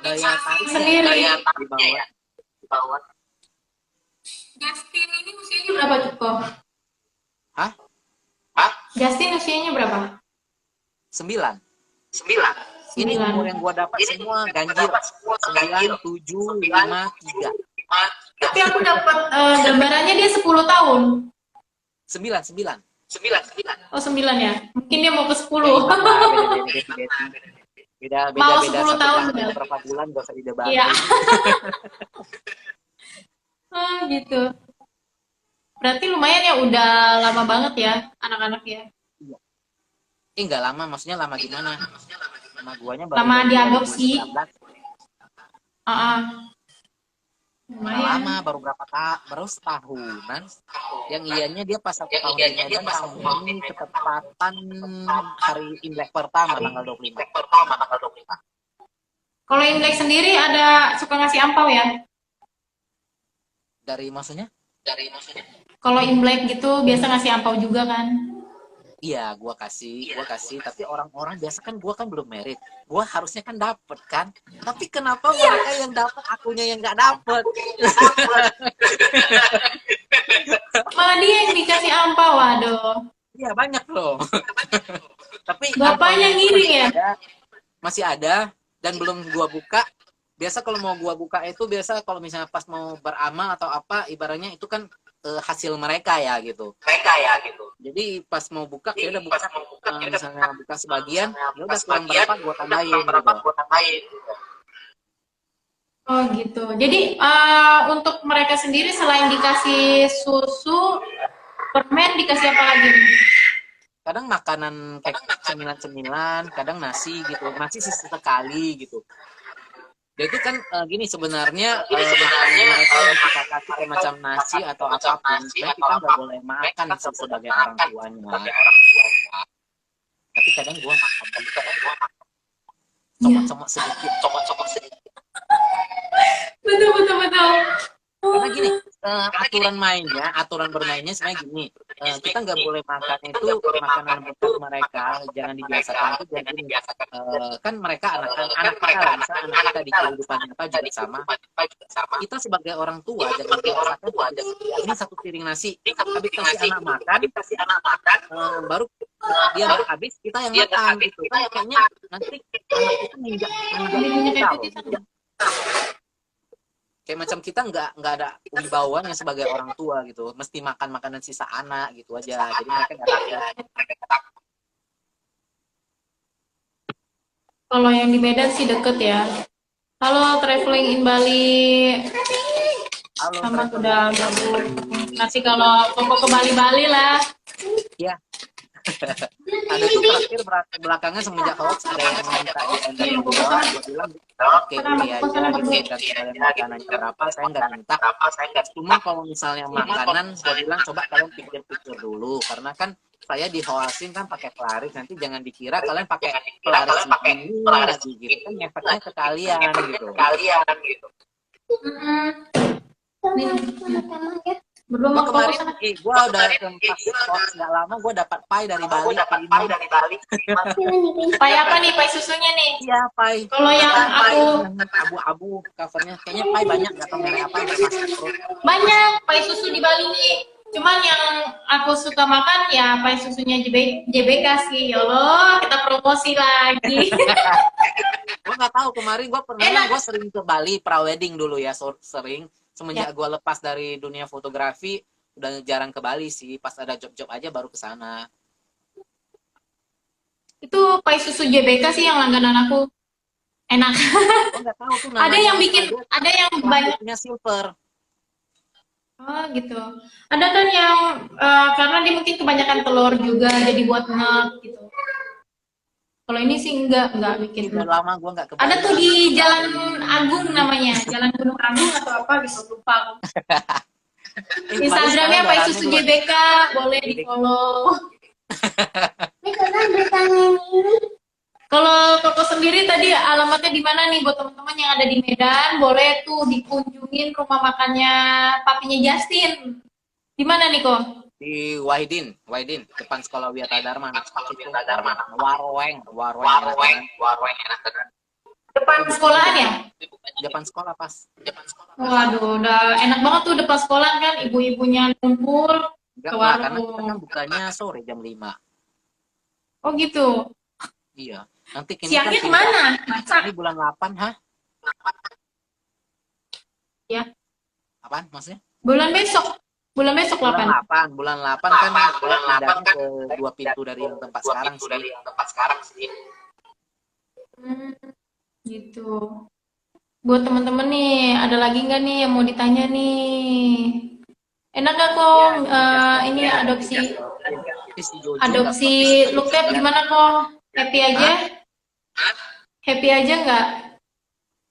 daya tarik sendiri di bawah. Justin ini usianya berapa, Kok? Hah? Justin usianya berapa? 9. 9. Ini 9. umur yang gua dapat semua ganjil. 9, 7, 5, 3. Tapi aku dapat gambarannya dia 10 tahun. 9, 9. 9. Oh, 9 ya. Mungkin dia mau ke 10. Beda Mau 10 1 tahun tahun udah. berapa bulan gak usah didebatin. Iya. Gitu. Berarti lumayan ya, udah lama banget ya anak-anak ya. Nggak lama, maksudnya lama gimana? Sama guanya baru Lama dari diadopsi. 2019. Nggak Lumayan. lama, baru setahunan. Yang ianya dia pas 1 tahun di Medan tahun ini ketepatan hari Imlek pertama tanggal 25. Kalau Imlek sendiri ada suka ngasih ampau ya? Dari maksudnya? Kalau Imlek gitu biasa ngasih ampau juga kan? Iya, gua kasih, tapi orang-orang biasa kan gua kan belum merit. Gua harusnya kan dapet kan. Tapi kenapa mereka yang dapet, akunya yang nggak dapet? Malah dia yang dikasih ampau, waduh. Iya, banyak loh. Tapi Bapaknya ampaunya ngiring ya? masih ada dan belum gua buka. Biasa kalau mau gua buka itu biasa kalau misalnya pas mau beramal atau apa, ibaratnya itu kan hasil mereka ya gitu. Jadi pas mau buka ya udah buka, misalnya buka sebagian, ya udah kurang berapa gua tambahin gitu. Oh gitu. Jadi untuk mereka sendiri selain dikasih susu, permen dikasih apa lagi? Kadang makanan kayak cemilan-cemilan, kadang nasi gitu, nasi sesekali gitu. Dia itu kan gini sebenarnya makanan mereka yang kita kasih kayak macam nasi atau apapun, sebenarnya kita nggak boleh makan sih sebagai orang tuanya. Tapi kadang gua makan, comot-comot sedikit. Betul. Karena gini, aturan bermainnya sebenarnya gini, kita nggak boleh makan itu makanan bekas mereka, jangan dibiasakan itu jadi gini, kan mereka anak kita lah, misalnya anak kita di kehidupan nyata juga sama, kita sebagai orang tua jangan biasakan ini 1 piring nasi, habis kasih anak makan, baru dia udah habis kita yang makan gitu, kan kayaknya nanti anak itu nginjak kita loh, gitu. Kayak macam kita nggak ada wibawanya sebagai orang tua gitu, mesti makan makanan sisa anak gitu aja, jadi mereka nggak takut. Kalau yang di Medan sih deket ya. Halo, traveling in Bali. Sama udah gabung. Nanti kalau Koko ke Bali lah. Ya. Ada tuh terakhir belakangan semenjak hoax ada yang minta dari gua bilang oke aja gitu kan kalian makanannya berapa, saya nggak minta. Cuma kalau misalnya makanan gua bilang coba kalian pikir-pikir dulu, karena kan saya dihoasin kan pakai pelaris, nanti jangan dikira kalian pakai pelaris ini lagi gitu kan, efeknya ke kalian gitu. Belum Gua mau kemarin fokus. gua udah pas hoax nggak lama gua dapat pie dari Bali. Pai apa nih? Pai susunya nih. Iya, pie. Kalau yang aku abu-abu covernya, kayaknya pie banyak, nggak tahu merek apa yang masuk perut. banyak pai susu di Bali nih. Cuman yang aku suka makan ya pai susunya JBK sih. Ya Allah, kita promosi lagi. Gue nggak tahu, kemarin gue sering ke Bali prawedding dulu ya, sering semenjak gue lepas dari dunia fotografi udah jarang ke Bali sih, pas ada job-job aja baru ke sana. Itu pai susu JBK sih yang langganan aku. Enak. Gue nggak tahu tuh Ada yang bikin, ada yang banyaknya silver. Oh gitu. Ada kan yang karena dia mungkin kebanyakan telur juga jadi buat ngep gitu. Kalau ini sih enggak bikin. Udah lama gue nggak ke Bali. Ada tuh di Jalan Agung namanya, Jalan Gunung Agung atau apa gitu, lupa. Instagramnya Pai Susu JBK, boleh di follow. Kalau Koko sendiri tadi alamatnya di mana nih buat teman-teman yang ada di Medan, boleh tuh dikunjungin rumah makannya papinya Justin. Di mana nih Kok? Di Wahidin, depan sekolah Wiyata Dharma. Warweng enak kan. Depan sekolahan ya? depan sekolah pas. Waduh, udah enak banget tuh depan sekolah kan, ibu-ibunya ngumpul Enggak ke lah, karena kita kan warung. bukanya sore jam 5. Oh gitu. Iya. Nanti kini kan Siangnya pindah. kemana? Ini Masak bulan 8, hah? ya. Apaan maksudnya? Bulan besok. Bulan besok Bulan 8. 8. Bulan 8 kan gua pindahnya ke 2 pintu dari yang tempat sekarang sih. Hmm, gitu. Buat temen-temen nih, ada lagi nggak nih yang mau ditanya nih? Enak nggak kok Ya, ini ini Justin adopsi si Jojo. adopsi Lukep gimana kok? Happy aja? Hah? Happy aja nggak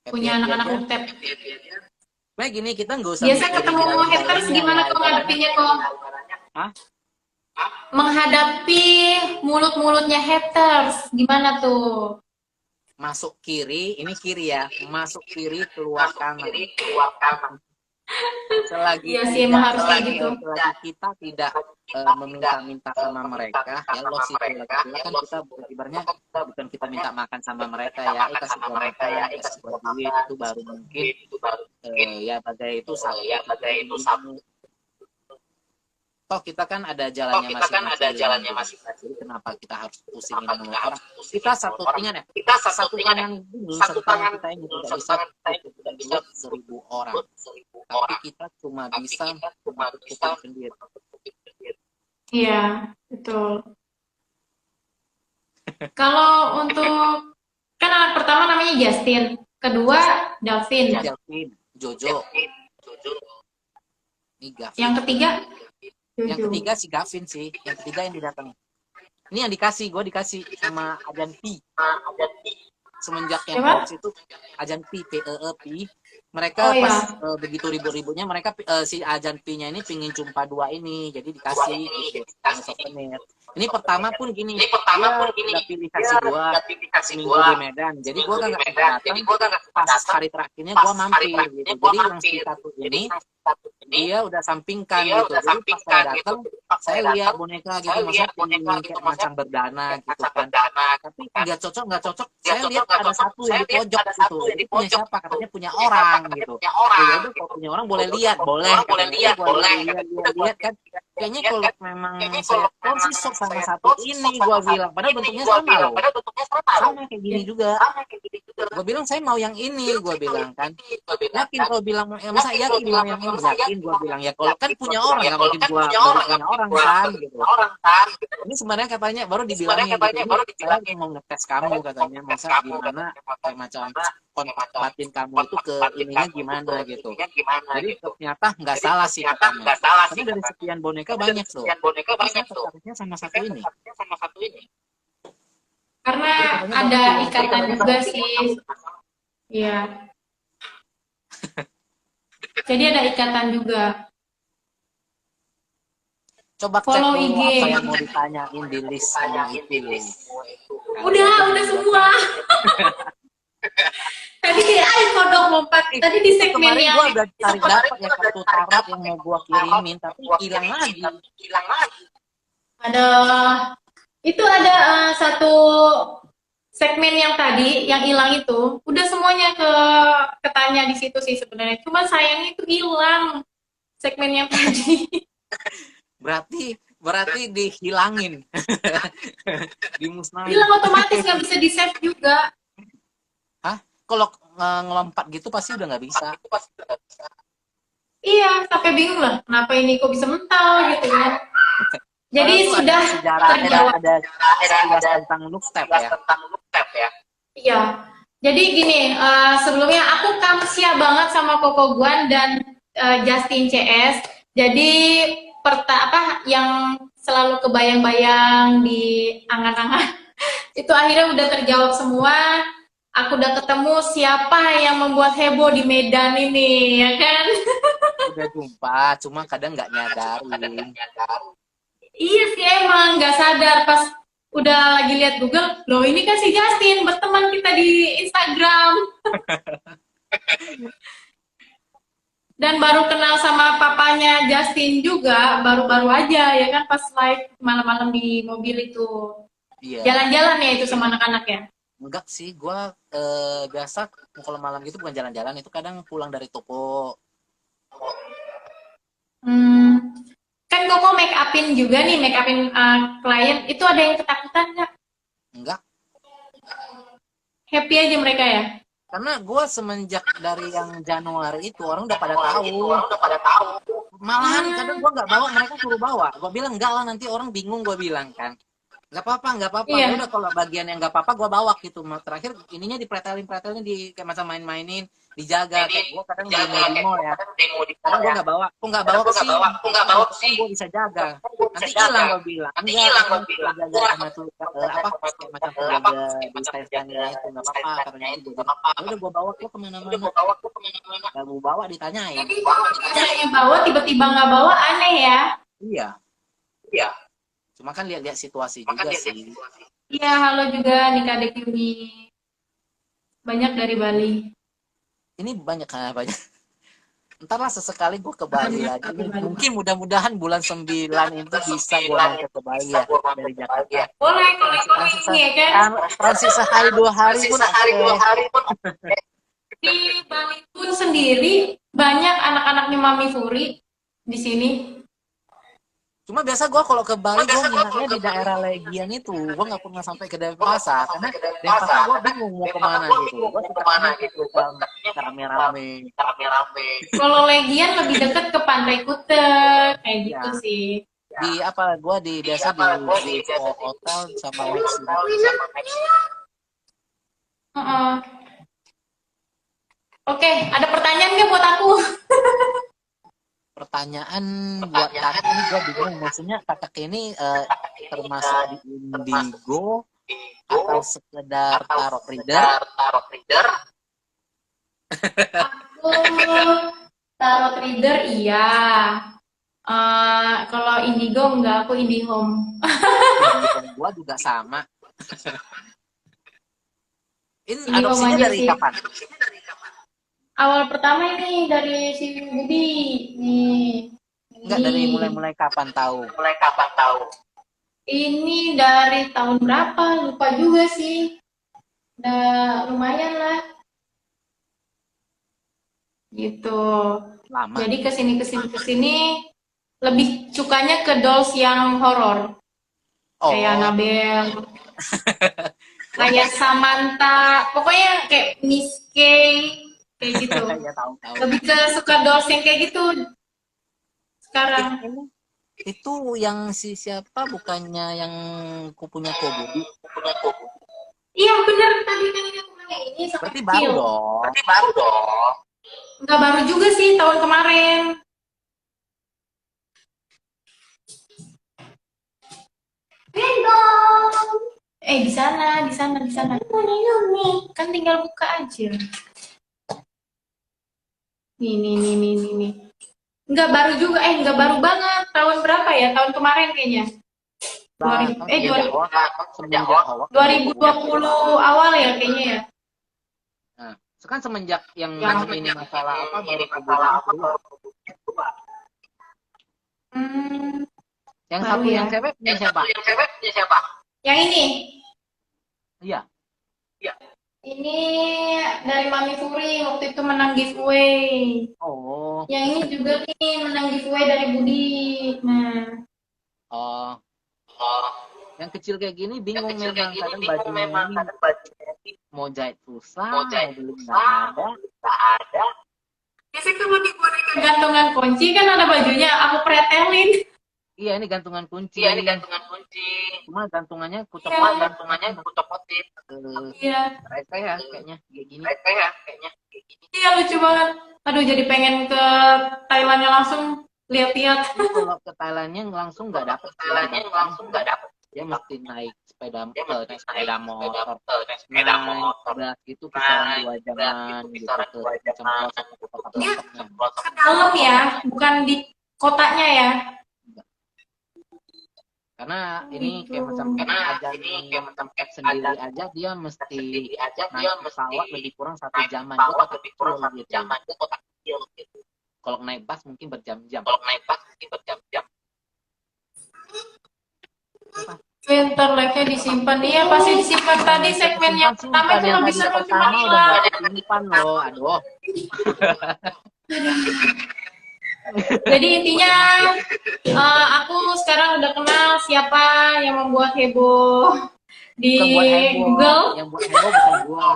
punya Happy-happy anak-anak aja. Lukep? Nah gini, kita nggak usah Biasa mikirin ketemu haters jalan-jalannya gimana ya. kok Ibaratnya, ngadepinnya kok? hah? Menghadapi mulut-mulutnya haters gimana tuh? Masuk kiri, ini kiri ya. Masuk kiri, keluar kanan. Selagi Iya sih tidak, emang harus kayak gitu. selagi kita tidak meminta-minta sama mereka, ya Allah sih pula kan kita ibaratnya bukan kita minta makan sama mereka ya, kasih gua makan, kasih gua duit, itu baru mungkin ya bagai itu satu. Toh kita kan ada jalannya masing-masing. Jadi kenapa kita harus pusingin sama orang? Kita satu ingat ya, satu tangan kita ini tidak bisa buat 1000 orang. Tapi kita cuma bisa cukup sendiri. Iya, betul. Kalau untuk kan anak pertama namanya Justin, kedua Davin, Javin, Jojo, ini Gavin. yang ketiga Yang Jojo. ketiga si Gavin sih, yang ketiga yang didatangi. Ini yang gue dikasih sama Ajan P. Semenjak yang Siapa? hoax itu Ajan P, P. Mereka Oh, pas iya. begitu ribut-ributnya mereka si Ajan P-nya ini pingin jumpa 2 ini, jadi dikasih gitu, souvenir. Ini pertama pun gini, dia udah pilih kasih gua seminggu di Medan, jadi gua kan nggak sempat datang. Pas hari terakhirnya gua mampir gitu, jadi yang si satu ini dia udah sampingkan gitu, jadi pas saya datang saya lihat boneka gitu, maksudnya tinggi kayak macam berdana gitu kan, tapi nggak cocok. Saya lihat ada satu yang di pojok gitu, ini punya siapa, katanya punya orang gitu. Ya udah, kalau punya orang boleh lihat, boleh lihat kan. Kayaknya kalau memang saya tahu sih sok sama satu ini, gua bilang, padahal bentuknya sama loh, sama kayak gini juga. Gua bilang saya mau yang ini, gua bilang kan. Yakin kalau bilang masa yakin bilang yang ini, yakin gua bilang ya kalau kan punya orang nggak mungkin gua punya orang kan gitu. Ini sebenarnya katanya baru dibilangnya gitu, saya mau ngetes kamu katanya, masa gimana kayak macam kontak batin kamu itu ke ininya gimana gitu. Jadi ternyata nggak salah sih katanya. Karena dari sekian boneka banyak loh. Saya tertariknya sama satu ini. Karena ada ikatan juga sih. Iya. Jadi ada ikatan juga. Coba cek Follow dulu IG. apa yang mau ditanyain di listnya itu. Udah semua. Tadi kodok lompat. Tadi di segmen Kemarin yang gua udah cari dapat ya kartu tarot yang mau gua kirimin, tapi hilang lagi. ada itu ada satu segmen yang tadi yang hilang itu udah semuanya ketanya di situ sih sebenarnya. Cuma sayangnya itu hilang segmen yang tadi. Berarti dihilangin. Dimusnahin. Hilang otomatis, nggak bisa di save juga. Hah? Kalau ngelompat gitu pasti udah nggak bisa. Iya, sampai bingung lah kenapa ini kok bisa mental gitu kan. Jadi sudah terjawab. Ada sekilas tentang loop step ya. Iya. Jadi gini, sebelumnya aku kamsia banget sama Koko Guan dan Justin CS. Jadi yang selalu kebayang-bayang di angan-angan itu akhirnya udah terjawab semua. Aku udah ketemu siapa yang membuat heboh di Medan ini, ya kan? Udah jumpa, cuma kadang nggak nyadarin. Iya sih, emang nggak sadar pas udah lagi lihat Google, loh ini kan si Justin, berteman kita di Instagram. Dan baru kenal sama papanya Justin juga, baru-baru aja ya kan, pas live malam-malam di mobil itu. Iya. Jalan-jalan ya itu sama anak-anak ya. Enggak sih, gua biasa kalau malam gitu bukan jalan-jalan, itu kadang pulang dari toko. Hmm, kan Koko make upin juga nih, make upin klien. Itu ada yang ketakutan nggak? Enggak, Happy aja mereka ya? karena gua semenjak dari yang Januari itu orang udah pada tahu. Malahan kadang Hmm, gua nggak bawa, mereka suruh bawa. Gua bilang enggak lah, nanti orang bingung, gua bilang kan. Nggak apa-apa, nggak apa-apa. Ya iya. udah, kalau bagian yang nggak apa-apa gua bawa gitu. Terakhir ininya dipretelin di kayak macam main-mainin, dijaga. Kayak gua kadang demo di mall ya. Kadang gua nggak bawa. Kok nggak bawa sih? Itu kan gua bisa jaga. Nanti hilang, gua bilang. Enggak, aku kan jaga sama tuh apa kayak macam penjaga di stand-standnya itu, nggak apa-apa katanya itu. Jadi ya udah gua bawa gua kemana-mana. Gak mau bawa ditanyain. Jadi caranya bawa tiba-tiba nggak bawa aneh ya? Iya. Cuma kan lihat-lihat situasi juga sih. Iya, halo juga nih Kadek Yuni. Banyak dari Bali. Ini banyak. Entarlah sesekali gue ke Bali Banyak lagi. dari Bali. Mungkin mudah-mudahan bulan 9 itu bisa gue mampir ke Bali ya dari Jakarta. Boleh, kalau ini ya kan? Transit sehari 2 hari pun oke. Di Bali pun sendiri banyak anak-anaknya Mami Furi di sini. Cuma biasa gue kalau ke Bali gue nginapnya di daerah Legian itu. Gue nggak pernah sampai ke Denpasar karena Denpasar gue bingung mau kemana gitu. Gue sukanya gitu kan rame-rame. Kalau Legian lebih dekat ke Pantai Kuta, kayak gitu Ya, sih. di apa gue biasa di hotel sama Maxi. Heeh. Oke, ada pertanyaan nggak buat aku? Pertanyaan buat kakak ini gue bingung, maksudnya kakak ini termasuk di Indigo atau sekedar tarot reader? Aku tarot reader iya. Kalau Indigo enggak, aku IndiHome. Indigo gue juga sama. Ini IndiHome adopsinya aja dari sih. kapan? Awal pertama ini dari si Budi. Nih. Enggak, dari mulai kapan tahu? Ini dari tahun berapa? Lupa juga sih. Udah lumayan lah. Gitu. Lama. Jadi kesini lebih sukanya ke dolls yang horor. Kayak Oh, Annabelle, kayak Samantha, pokoknya kayak Miss K, kayak gitu. ya tahu. Lebih ke suka dolls yang kayak gitu sekarang. Itu yang si siapa, bukannya yang kupunya Kobudi? Iya bener, tadi kan aku bilang ini sama Berarti baru kecil. dong. Nggak baru juga sih tahun kemarin. Gendong. Di sana. Kan tinggal buka aja. Nih. Nggak baru juga, nggak baru banget. Tahun berapa ya? Tahun kemarin kayaknya. 2020 awal ya kayaknya ya. Nah, sekarang semenjak yang Yang ini masalah apa baru kebudaannya keluar. Hmm, Yang baru satu ya. yang cewek punya siapa? Yang ini. Iya. Ini dari Mami Furi waktu itu menang giveaway. Oh, Yang ini juga nih menang giveaway dari Budi. Nah, oh. Yang kecil kayak gini bingung memang, kadang bajunya ini mau jahit susah, mau beli nggak ada. biasanya kalau di boneka gantungan kunci kan ada bajunya, aku pretelin. Iya, ini gantungan kunci. Cuma gantungannya kucopot. Iya, Mereka ya kayaknya kayak gini. iya lucu banget. Aduh, jadi pengen ke Thailandnya langsung lihat-lihat. Ini kalau ke Thailandnya langsung nggak dapet sih dia mesti naik sepeda motor, naik berat gitu kisaran 2 jaman gitu ke macam pelosok Ke dalam ya, bukan di kotanya ya. karena ini Gitu. kayak macam aja sendiri aja dia mesti naik pesawat lebih kurang 1 jaman, itu kota kecil gitu. Kalau naik bus mungkin berjam-jam. Bentar, like-nya disimpan. Iya, pasti disimpan. Tadi segmen yang pertama itu yang lebih tadi seru, cuma pertama udah hilang. nggak simpan loh, aduh. Jadi intinya aku sekarang udah kenal siapa yang membuat heboh di Bukan buat heboh, Google. yang buat heboh bukan gua.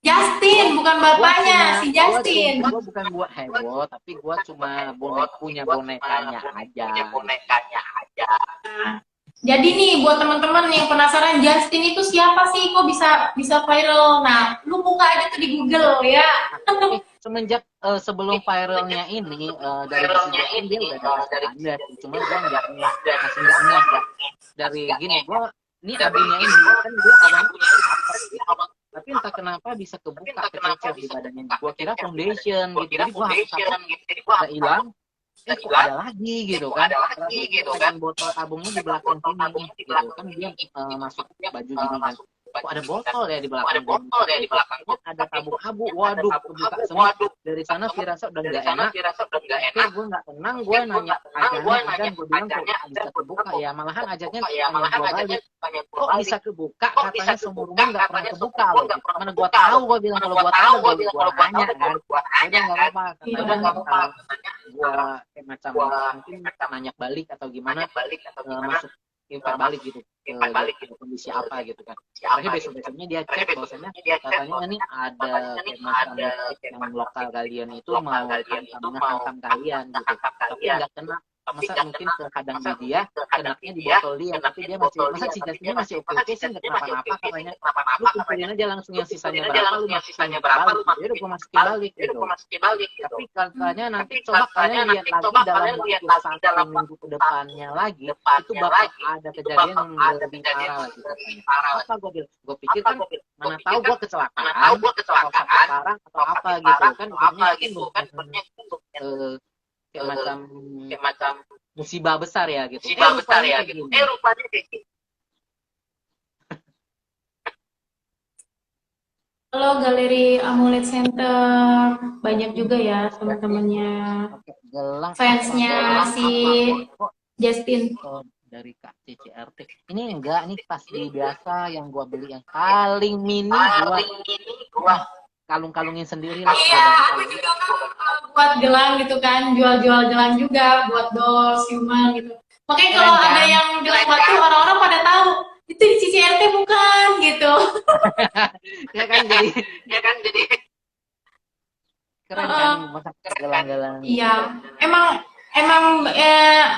Justin, bukan bapaknya, si Justin. Gua bukan buat heboh, tapi gua cuma punya bonekanya aja. Jadi nih buat teman-teman yang penasaran Justin itu siapa sih, kok bisa viral? Nah, lu buka aja tuh di Google ya. Semenjak sebelum viralnya ini dari sisi dia udah ada standar, cuma gua masih nggak ngeh dari gini. Gua ini adanya ini kan dia awalnya tapi entah kenapa bisa kebuka kececer di badannya. Gua kira foundation gitu, jadi gua udah hilang. Kok ada lagi gitu kan, botol tabungnya di belakang sini gitu kan, dia masuk baju gini kan, kok ada botol ya di belakang gini, ada tabung abu, waduh kebuka semua. Dari sana firasat udah nggak enak. Akhirnya gue nggak tenang, gue nanya ajan, gue bilang kok bisa kebuka ya, malahan ajannya tanya gue balik, kok bisa kebuka, katanya semua rumah nggak pernah kebuka loh. Mana gue tahu, gue bilang kalau gue tahu gue nanya kan, udah nggak apa-apa katanya, gue kayak macam mungkin nanya balik atau gimana, masuk info balik gitu ke kondisi apa gitu kan. Akhirnya besok-besoknya dia cek bahwasanya katanya ini ada kayak macam yang lokal kalian itu mau hantam kalian gitu, tapi nggak kena. Masa mungkin ke kadang di dia, kenaknya di botol dia, tapi dia masih, masa si Justinnya masih oke sih, nggak kenapa-napa katanya. Lu kumpulin aja langsung yang sisanya berapa, lu masukin balik. Jadi gue masukin balik gitu. Tapi katanya nanti coba kalian lihat lagi dalam waktu 1 minggu ke depannya lagi, itu bakal ada kejadian yang lebih parah lagi. Apa gue bilang? Gue pikir kan mana tahu gue kecelakaan, atau sakit parah atau apa gitu kan, untungnya kayak macam musibah besar ya gitu. Rupanya kayak gini. Halo Galeri Amulet Center, banyak juga ya teman-temannya, fansnya si Justin. Dari Kak CCRT. Ini enggak, nih pasti biasa yang gua beli yang paling mini, gua kalung-kalungin sendiri lah. Iya, aku juga kan buat gelang gitu kan, jual-jual gelang juga buat dolls, human gitu. Makanya kalau ada yang bilang batu, orang-orang pada tahu itu di CCRT bukan gitu. Ya kan jadi keren kan, masa gelang-gelang. Iya, emang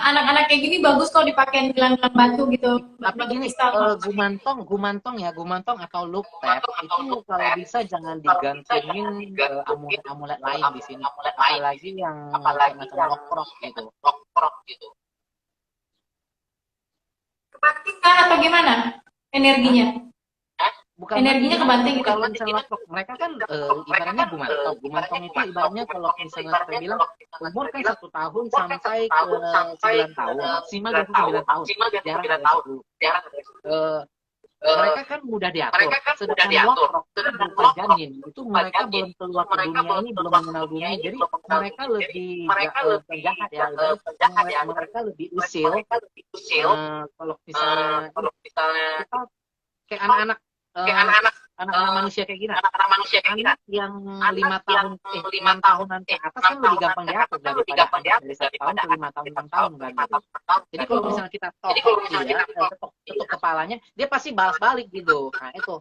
anak-anak kayak gini bagus kalau dipakein gelang-gelang batu gitu. Tapi gini, gumantong atau look tap itu kalau bisa jangan digantungin amulet-amulet lain di sini, apalagi yang macam lock gitu. Kebanting kan atau gimana energinya? Bukan energinya kebanting gitu. Kalau misalnya mereka kan ibaratnya gumantong itu ibaratnya kalau misalnya saya bilang umur kan 1 tahun sampai ke 9 tahun, maksimal 9 tahun, jarang ada 10. Mereka kan mudah diatur, sedangkan lock itu berupa janin, itu mereka belum keluar ke dunia ini, belum mengenal dunia, jadi mereka lebih penjahat ya, mereka lebih usil. Kalau misalnya kita kayak anak-anak manusia kayak gini, anak yang 5 tahun 6 tahunan ke atas kan lebih gampang diatur daripada dari 1 tahun ke 5 tahun 6 tahun kan gitu. Jadi kalau misalnya kita ketuk kepalanya, dia pasti balas balik gitu. Nah itu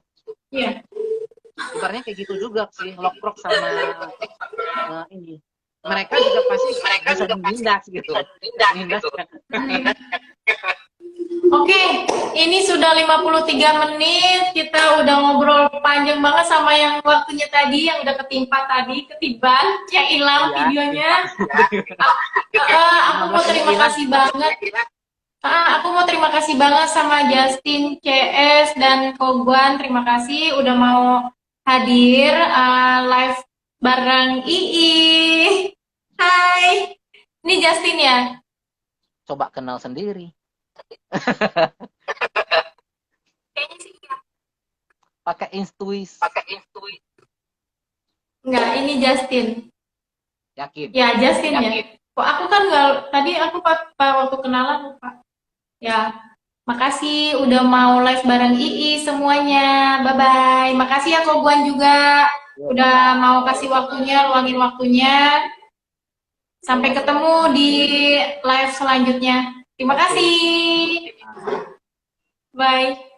ibaratnya kayak gitu juga sih lock sama ini, mereka juga pasti bisa menindas gitu. Oke, ini sudah 53 menit. Kita udah ngobrol panjang banget sama yang waktunya tadi, yang udah ketiban, yang hilang videonya. Aku mau terima kasih banget. Aku mau terima kasih banget sama Justin, CS, dan Kogwan. Terima kasih udah mau hadir live bareng Ii. Hai, ini Justin ya? Coba kenal sendiri. Kayaknya sih ya. Pakai intuisi. Enggak, ini Justin. Yakin? Ya, Justin ya. Kok aku kan nggak, tadi aku waktu kenalan lupa. Ya, makasih udah mau live bareng Ii semuanya. Bye-bye. Makasih ya Kobuan juga Ya, udah mau kasih waktunya, luangin waktunya. Sampai ketemu di live selanjutnya. Terima oke. kasih. Bye.